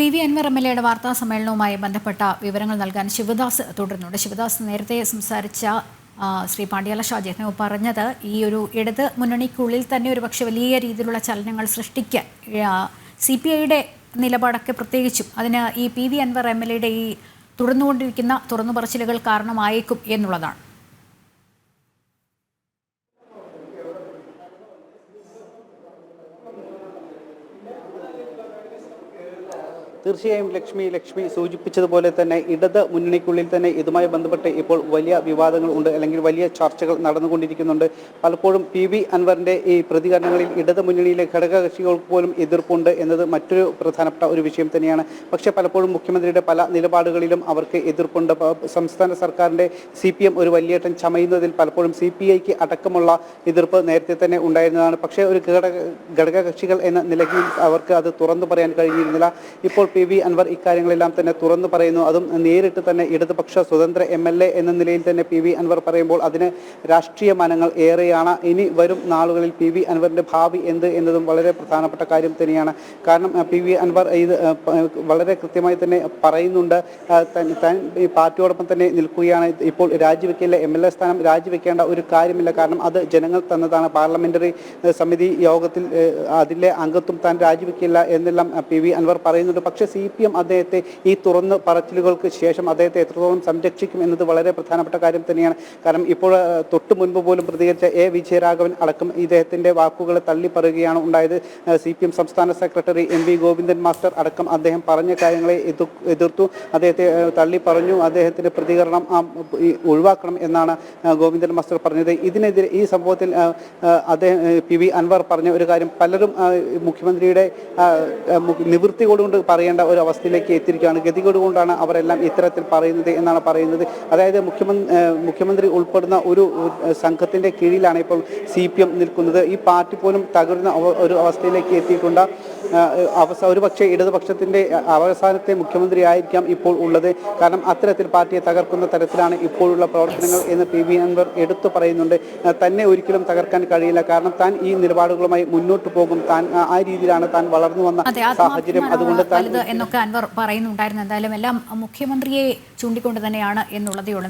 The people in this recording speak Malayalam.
പി.വി. അൻവർ എം.എൽ.എയുടെ വാർത്താ സമ്മേളനവുമായി ബന്ധപ്പെട്ട വിവരങ്ങൾ നൽകാൻ ശിവദാസ് തുടരുന്നുണ്ട്. ശിവദാസ് നേരത്തെ സംസാരിച്ച ശ്രീ പാണ്ഡ്യാല ഷാജി പറഞ്ഞത് ഈ ഒരു ഇടത് മുന്നണിക്കുള്ളിൽ തന്നെ ഒരുപക്ഷെ വലിയ രീതിയിലുള്ള ചലനങ്ങൾ സൃഷ്ടിക്കാൻ CPIയുടെ നിലപാടൊക്കെ പ്രത്യേകിച്ചും അതിന് ഈ പി.വി. അൻവർ എം.എൽ.എയുടെ ഈ തുടർന്നുകൊണ്ടിരിക്കുന്ന തുറന്നുപറച്ചിലുകൾ കാരണമായേക്കും എന്നുള്ളതാണ്. തീർച്ചയായും ലക്ഷ്മി സൂചിപ്പിച്ചതുപോലെ തന്നെ ഇടത് മുന്നണിക്കുള്ളിൽ തന്നെ ഇതുമായി ബന്ധപ്പെട്ട് ഇപ്പോൾ വലിയ വിവാദങ്ങൾ ഉണ്ട്, അല്ലെങ്കിൽ വലിയ ചർച്ചകൾ നടന്നുകൊണ്ടിരിക്കുന്നുണ്ട്. പലപ്പോഴും പി.വി. അൻവറിന്റെ ഈ പ്രതികരണങ്ങളിൽ ഇടത് മുന്നണിയിലെ ഘടകകക്ഷികൾക്ക് പോലും എതിർപ്പുണ്ട് എന്നത് മറ്റൊരു പ്രധാനപ്പെട്ട ഒരു വിഷയം തന്നെയാണ്. പക്ഷേ പലപ്പോഴും മുഖ്യമന്ത്രിയുടെ പല നിലപാടുകളിലും അവർക്ക് എതിർപ്പുണ്ട്. സംസ്ഥാന സർക്കാരിന്റെ CPM ഒരു വലിയേട്ടൻ ചമയുന്നതിൽ പലപ്പോഴും CPIക്ക് അടക്കമുള്ള എതിർപ്പ് നേരത്തെ തന്നെ ഉണ്ടായിരുന്നതാണ്. പക്ഷേ ഒരു ഘടകകക്ഷികൾ എന്ന നിലയിൽ അവർക്ക് അത് തുറന്നു പറയാൻ കഴിഞ്ഞിരുന്നില്ല. ഇപ്പോൾ പി.വി. അൻവർ ഇക്കാര്യങ്ങളെല്ലാം തന്നെ തുറന്നു പറയുന്നു. അതും നേരിട്ട് തന്നെ ഇടതുപക്ഷ സ്വതന്ത്ര MLA എന്ന നിലയിൽ തന്നെ പി.വി. അൻവർ പറയുമ്പോൾ അതിന് രാഷ്ട്രീയ മനങ്ങൾ ഏറെയാണ്. ഇനി വരും നാളുകളിൽ പി.വി. അൻവറിന്റെ ഭാവി എന്ത് എന്നതും വളരെ പ്രധാനപ്പെട്ട കാര്യം തന്നെയാണ്. കാരണം പി.വി. അൻവർ ഇത് വളരെ കൃത്യമായി തന്നെ പറയുന്നുണ്ട്. താൻ ഈ പാർട്ടിയോടൊപ്പം തന്നെ നിൽക്കുകയാണ്. ഇപ്പോൾ രാജിവെക്കില്ല, MLA സ്ഥാനം രാജിവെക്കേണ്ട ഒരു കാര്യമില്ല. കാരണം അത് ജനങ്ങൾ തന്നതാണ്. പാർലമെന്ററി സമിതി യോഗത്തിൽ അതിലെ അംഗത്വം താൻ രാജിവെക്കില്ല എന്നെല്ലാം പി.വി. അൻവർ പറയുന്നുണ്ട്. പക്ഷേ CPM അദ്ദേഹത്തെ ഈ തുറന്ന് പറച്ചിലുകൾക്ക് ശേഷം അദ്ദേഹത്തെ എത്രത്തോളം സംരക്ഷിക്കും എന്നത് വളരെ പ്രധാനപ്പെട്ട കാര്യം തന്നെയാണ്. കാരണം ഇപ്പോൾ തൊട്ട് മുൻപ് പോലും പ്രതികരിച്ച വിജയരാഘവൻ അടക്കം ഇദ്ദേഹത്തിന്റെ വാക്കുകൾ തള്ളിപ്പറയുകയാണ് ഉണ്ടായത്. CPM സംസ്ഥാന സെക്രട്ടറി MV ഗോവിന്ദൻ മാസ്റ്റർ അടക്കം അദ്ദേഹം പറഞ്ഞ കാര്യങ്ങളെ എതിർത്തു, അദ്ദേഹത്തെ തള്ളിപ്പറഞ്ഞു. അദ്ദേഹത്തിന്റെ പ്രതികരണം ഒഴിവാക്കണം എന്നാണ് ഗോവിന്ദൻ മാസ്റ്റർ പറഞ്ഞത്. ഇതിനെതിരെ ഈ സംഭവത്തിൽ അദ്ദേഹം പി.വി. അൻവർ പറഞ്ഞ ഒരു കാര്യം, പലരും മുഖ്യമന്ത്രിയുടെ നിവൃത്തിയോടുകൊണ്ട് പറയേണ്ട ഒരു അവസ്ഥയിലേക്ക് എത്തിയിരിക്കുകയാണ്. ഗതികേടുകൊണ്ടാണ് അവരെല്ലാം ഇത്തരത്തിൽ പറയുന്നത് എന്നാണ് പറയുന്നത്. അതായത് മുഖ്യമന്ത്രി ഉൾപ്പെടുന്ന ഒരു സംഘത്തിന്റെ കീഴിലാണ് ഇപ്പോൾ CPM നിൽക്കുന്നത്. ഈ പാർട്ടി പോലും തകരുന്ന ഒരു അവസ്ഥയിലേക്ക് എത്തിയിട്ടുണ്ട്. ഒരുപക്ഷെ ഇടതുപക്ഷത്തിന്റെ അവസാനത്തെ മുഖ്യമന്ത്രി ആയിരിക്കാം ഇപ്പോൾ ഉള്ളത്. കാരണം അത്തരത്തിൽ പാർട്ടിയെ തകർക്കുന്ന തരത്തിലാണ് ഇപ്പോഴുള്ള പ്രവർത്തനങ്ങൾ എന്ന് പി.വി. അൻവർ എടുത്തു പറയുന്നുണ്ട്. തന്നെ ഒരിക്കലും തകർക്കാൻ കഴിയില്ല. കാരണം താൻ ഈ നിലപാടുകളുമായി മുന്നോട്ട് പോകും. താൻ ആ രീതിയിലാണ് താൻ വളർന്നു വന്ന സാഹചര്യം. അതുകൊണ്ട് എന്നൊക്കെ അൻവർ പറയുന്നുണ്ടായിരുന്നു. എന്തായാലും എല്ലാം മുഖ്യമന്ത്രിയെ ചൂണ്ടിക്കൊണ്ട് തന്നെയാണ് എന്നുള്ളതേ ഉള്ളൂ.